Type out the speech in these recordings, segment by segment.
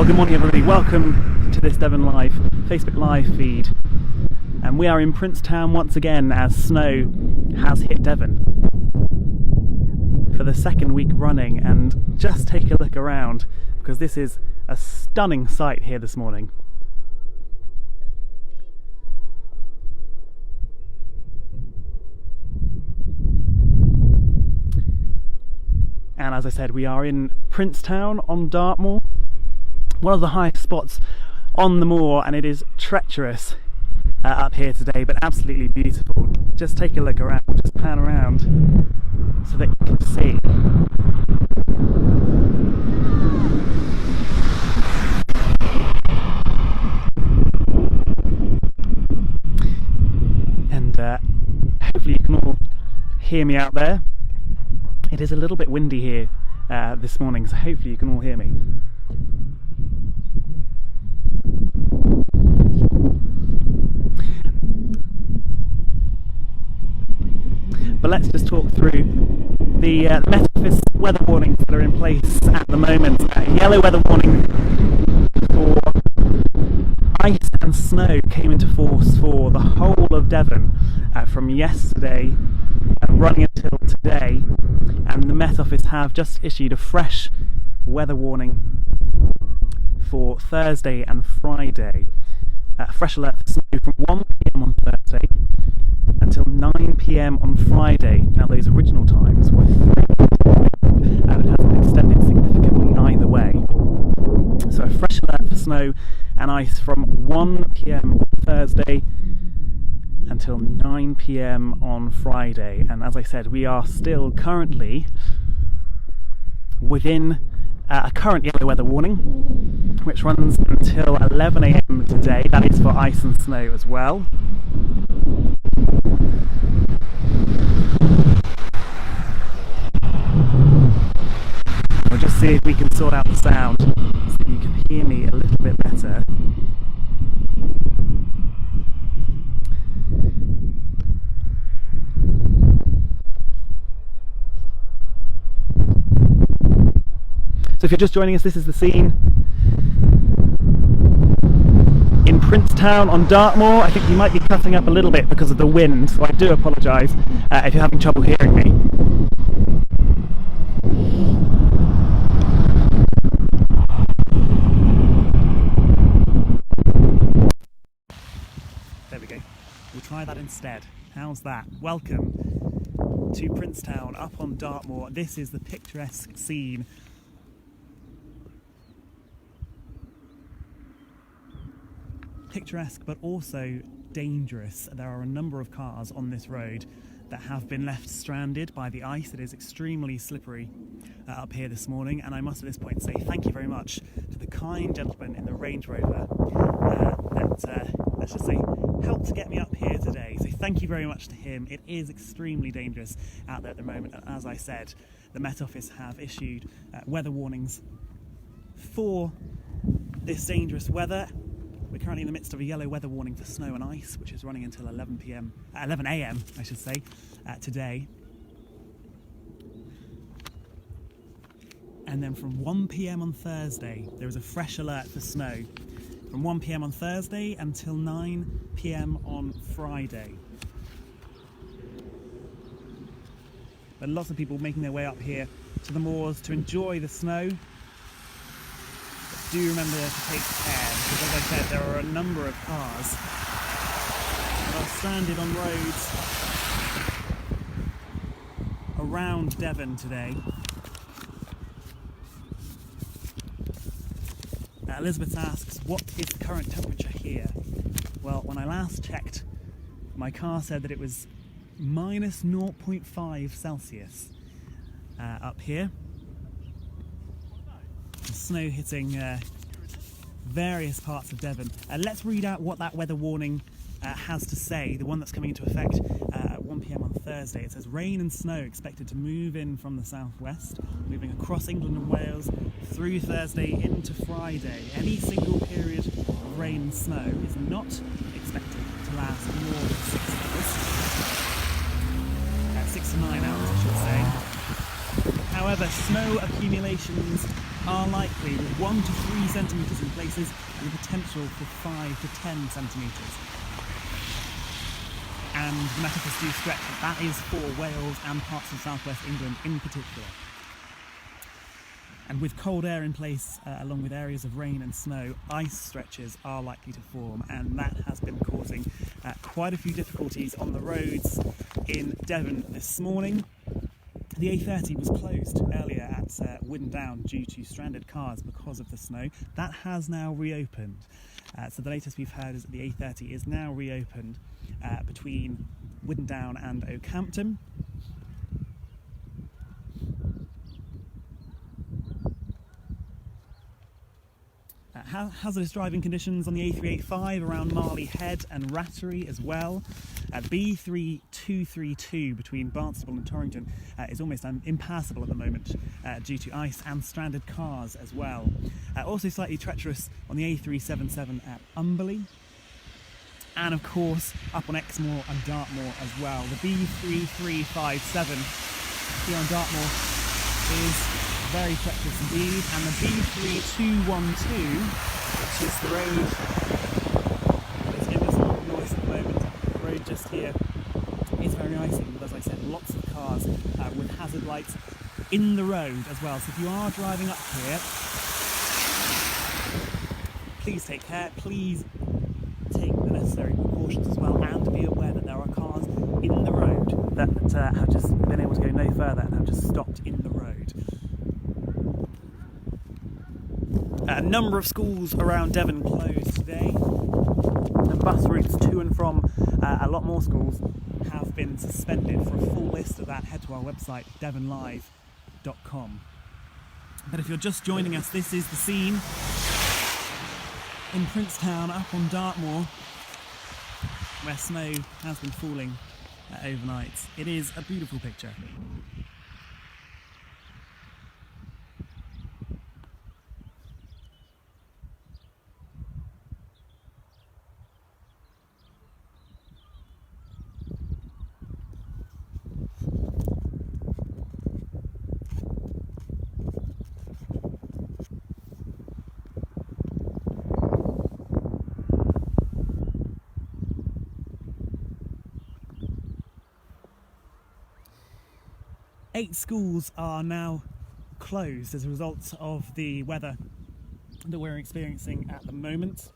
Well, good morning everybody, welcome to this Devon Live Facebook Live feed. And we are in Princetown once again as snow has hit Devon for the second week running, and just take a look around because this is a stunning sight here this morning. And as I said, we are in Princetown on Dartmoor, one of the highest spots on the moor, and it is treacherous up here today, but absolutely beautiful. Just take a look around, just pan around so that you can see. And hopefully you can all hear me out there. It is a little bit windy here this morning, so hopefully you can all hear me. But let's just talk through the Met Office weather warnings that are in place at the moment. Yellow weather warning for ice and snow came into force for the whole of Devon from yesterday running until today, and the Met Office have just issued a fresh weather warning for Thursday and Friday. Fresh alert for snow from 1 p.m. on Thursday until 9 p.m. on Friday. Now those original times were 3 and it has been extended significantly either way. So a fresh alert for snow and ice from 1 p.m. on Thursday until 9 p.m. on Friday. And as I said, we are still currently within a current yellow weather warning, which runs until 11 a.m. today. That is for ice and snow as well. We'll just see if we can sort out the sound so that you can hear me a little bit better. So if you're just joining us, this is the scene in Princetown on Dartmoor. I think you might be cutting up a little bit because of the wind, so I do apologise if you're having trouble hearing me. There we go. We'll try that instead. How's that? Welcome to Princetown up on Dartmoor. This is the picturesque scene but also dangerous. There are a number of cars on this road that have been left stranded by the ice. It is extremely slippery up here this morning, and I must at this point say thank you very much to the kind gentleman in the Range Rover that let's just say helped to get me up here today. So thank you very much to him. It is extremely dangerous out there at the moment, and as I said, the Met Office have issued weather warnings for this dangerous weather. We're currently in the midst of a yellow weather warning for snow and ice, which is running until 11 a.m. I should say, today. And then from 1 p.m. on Thursday, there is a fresh alert for snow. From 1 p.m. on Thursday until 9 p.m. on Friday. But lots of people making their way up here to the moors to enjoy the snow. Do remember to take care, because as I said, there are a number of cars that are stranded on roads around Devon today. Elizabeth asks, what is the current temperature here? Well, when I last checked, my car said that it was minus 0.5 Celsius up here. Snow hitting various parts of Devon. Let's read out what that weather warning has to say, the one that's coming into effect at 1 p.m. on Thursday. It says rain and snow expected to move in from the southwest, moving across England and Wales through Thursday into Friday. Any single period of rain and snow is not expected to last more than 6 hours. 6 to 9 hours, I should say. However, snow accumulations are likely, with 1 to 3 centimetres in places and the potential for 5 to 10 centimetres. And the metaphors do stretch. That is for Wales and parts of southwest England in particular. And with cold air in place, along with areas of rain and snow, ice stretches are likely to form, and that has been causing quite a few difficulties on the roads in Devon this morning. The A30 was closed earlier at Wooden Down due to stranded cars because of the snow. That has now reopened. So the latest we've heard is that the A30 is now reopened between Wooden Down and Oakhampton. Hazardous driving conditions on the A385 around Marley Head and Rattery as well. B3232 between Barnstaple and Torrington is almost impassable at the moment due to ice and stranded cars as well. Also slightly treacherous on the A377 at Umberley. And of course up on Exmoor and Dartmoor as well. The B3357 here on Dartmoor is very treacherous indeed, and the B3212, which is the road that's in this little noise at the moment, the road just here is very icy, but as I said, lots of cars with hazard lights in the road as well. So if you are driving up here, please take care, please take the necessary precautions as well, and be aware that there are cars in the road that have just been able to go no further and have just stopped in the road. A number of schools around Devon closed today, and bus routes to and from a lot more schools have been suspended. For a full list of that, head to our website devonlive.com. But if you're just joining us, this is the scene in Princetown up on Dartmoor, where snow has been falling overnight. It is a beautiful picture. Eight schools are now closed as a result of the weather that we're experiencing at the moment.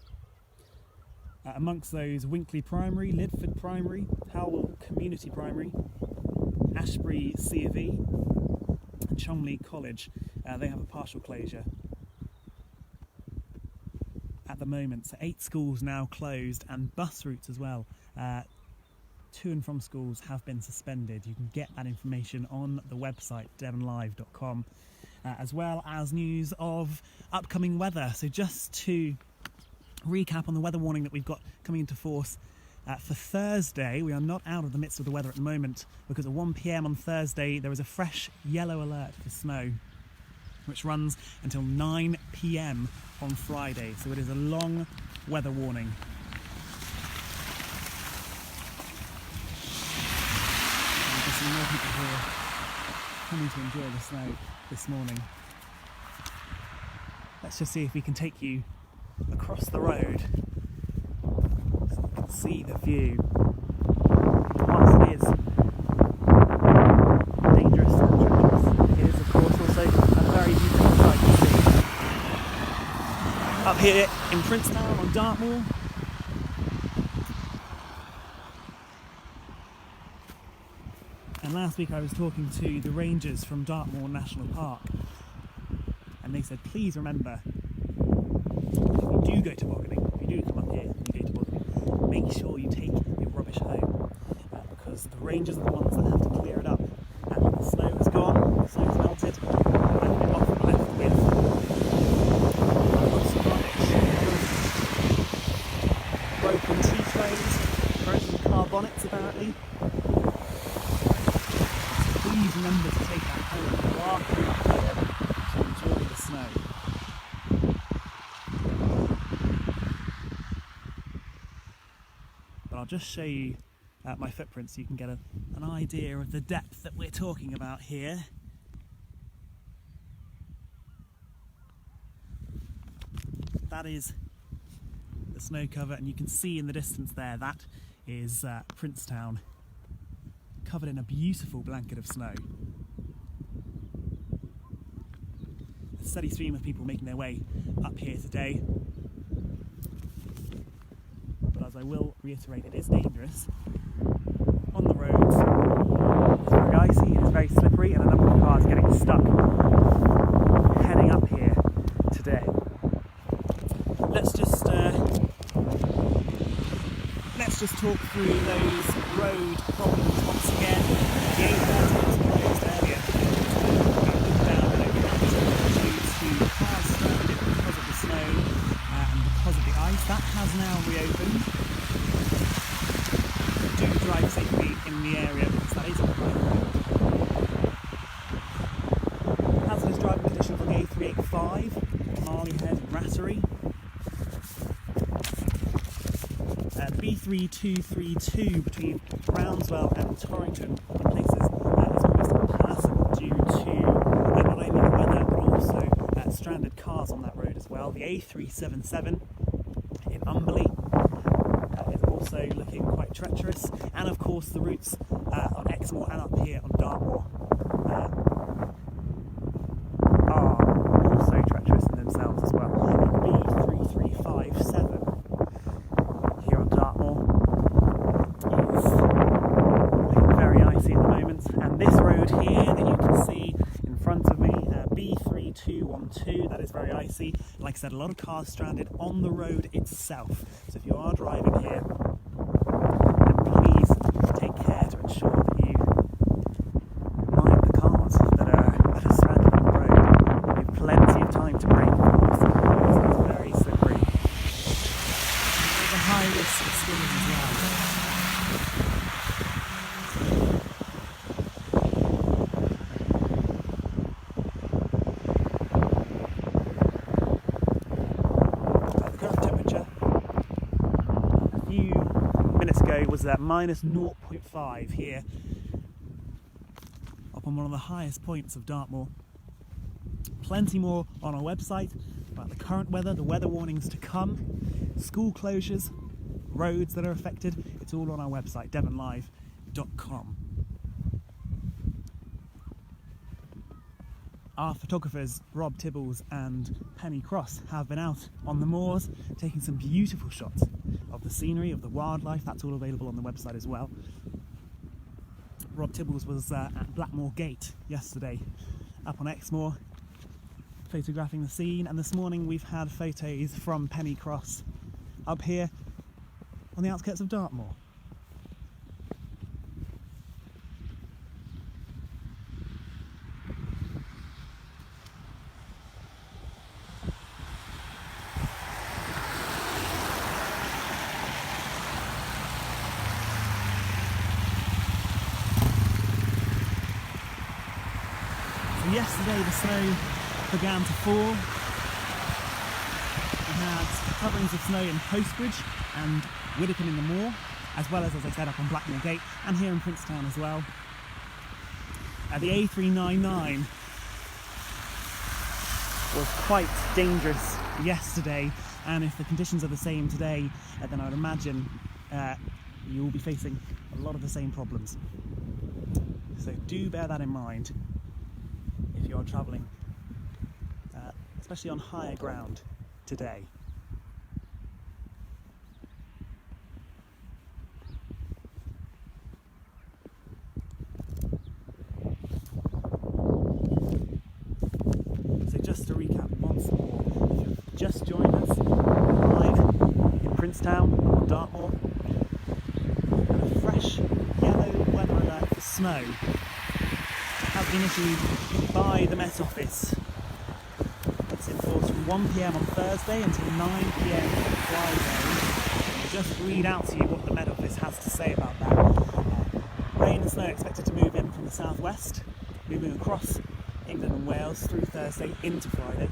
Amongst those, Winkley Primary, Lidford Primary, Howell Community Primary, Ashbury C of E and Cholmondeley College. They have a partial closure at the moment. So 8 schools now closed, and bus routes as well to and from schools have been suspended. You can get that information on the website devonlive.com, as well as news of upcoming weather. So just to recap on the weather warning that we've got coming into force for Thursday, we are not out of the midst of the weather at the moment, because at 1 p.m. on Thursday there is a fresh yellow alert for snow, which runs until 9 p.m. on Friday. So it is a long weather warning. More people here coming to enjoy the snow this morning. Let's just see if we can take you across the road so you can see the view. Whilst it is dangerous and treacherous, it is of course also a very beautiful sight to see. Up here in Princetown on Dartmoor, and last week I was talking to the rangers from Dartmoor National Park, and they said, please remember, if you do go tobogganing, if you do come up here and you go tobogganing, make sure you take your rubbish home, because the rangers are the ones that have to clear it up. And when the snow is gone, the snow is melted, and we're often left with lots of rubbish, broken tea trays, broken car bonnets apparently. Please remember to take that home when you are coming up here to enjoy the snow. But I'll just show you my footprints so you can get an idea of the depth that we're talking about here. that is the snow cover, and you can see in the distance there, that is Princetown, covered in a beautiful blanket of snow. A steady stream of people making their way up here today. But as I will reiterate, it is dangerous on the roads. It's very icy, it's very slippery, and a number of cars getting stuck heading up here today. Let's just talk through those road problems once again. The A4 was closed earlier down and over due to cars stranded because of the snow and because of the ice. That has now reopened. Do drive safely in the area because that is a private road. Hazardous driving conditions on the A385, Marleyhead, Rattery. B3232 between Brownswell and Torrington in places is almost impassable due to not only the weather but also stranded cars on that road as well. The A377 in Umberley is also looking quite treacherous, and of course the routes on Exmoor and up here on Dartmoor are also treacherous in themselves as well. B3357 and this road here that you can see in front of me, B3212, that is very icy. Like I said, a lot of cars stranded on the road itself. So if you are driving here, then please take care to ensure that you mind the cars that are stranded on the road. You have plenty of time to brake, of course, because it's very slippery. There's a high risk of skidding as well. Was at minus 0.5 here, up on one of the highest points of Dartmoor. Plenty more on our website about the current weather, the weather warnings to come, school closures, roads that are affected. It's all on our website, devonlive.com. Our photographers Rob Tibbles and Penny Cross have been out on the moors taking some beautiful shots of the scenery, of the wildlife. That's all available on the website as well. Rob Tibbles was at Blackmore Gate yesterday up on Exmoor photographing the scene, and this morning we've had photos from Penny Cross up here on the outskirts of Dartmoor. Yesterday the snow began to fall. We had coverings of snow in Postbridge and Widdicombe in the Moor, as well as I said, up on Blackmore Gate and here in Princetown as well. The A399 was quite dangerous yesterday, and if the conditions are the same today, then I would imagine you will be facing a lot of the same problems. So do bear that in mind if you're travelling, especially on higher ground today. So just to recap once more, if you've just joined us live in Princetown or Dartmoor, and a fresh yellow weather alert for snow has been issued by the Met Office. It's in force from 1 PM on Thursday until 9 PM on Friday. I'll just read out to you what the Met Office has to say about that. Rain and snow expected to move in from the southwest, moving across England and Wales through Thursday into Friday.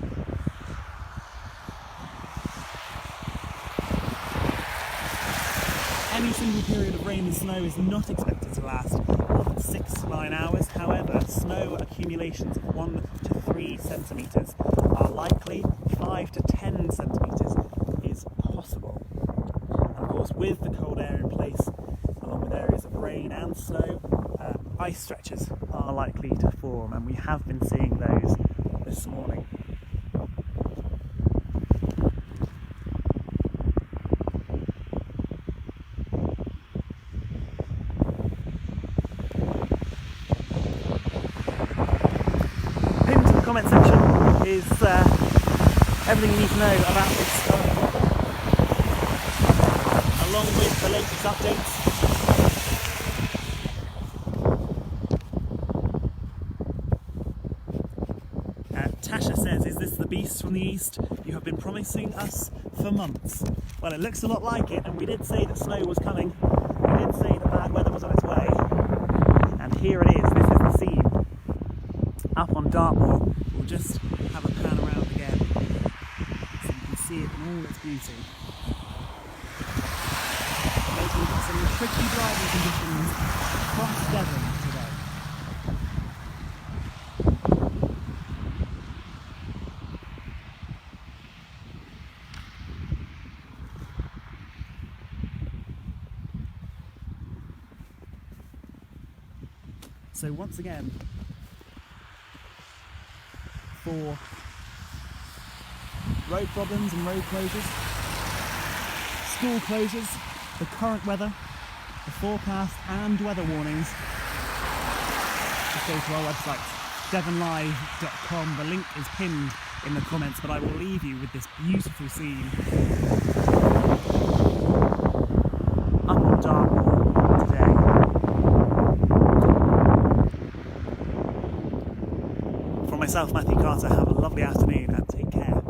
Any single period of rain and snow is not expected to last more than 6 to 9 hours. However, snow accumulations of 1 to 3 3 centimetres are likely, 5 to 10 centimetres is possible. And of course, with the cold air in place, along with areas of rain and snow, ice stretches are likely to form, and we have been seeing those this morning. Pinned to the comment section is everything you need to know about this sky, along with the latest updates. Tasha says, "Is this the beast from the east you have been promising us for months?" Well, it looks a lot like it, and we did say that snow was coming. We did say that bad weather was on its way. And here it is. This is the scene up on Dartmoor. We'll just have a pan around again so you can see it in all its beauty. Making some tricky driving conditions across Devon today. So once again, for road problems and road closures, school closures, the current weather, the forecast and weather warnings, just go to our website, devonlive.com. The link is pinned in the comments, but I will leave you with this beautiful scene up on Dartmoor today. For myself, Matthew Carter, have a lovely afternoon and take care.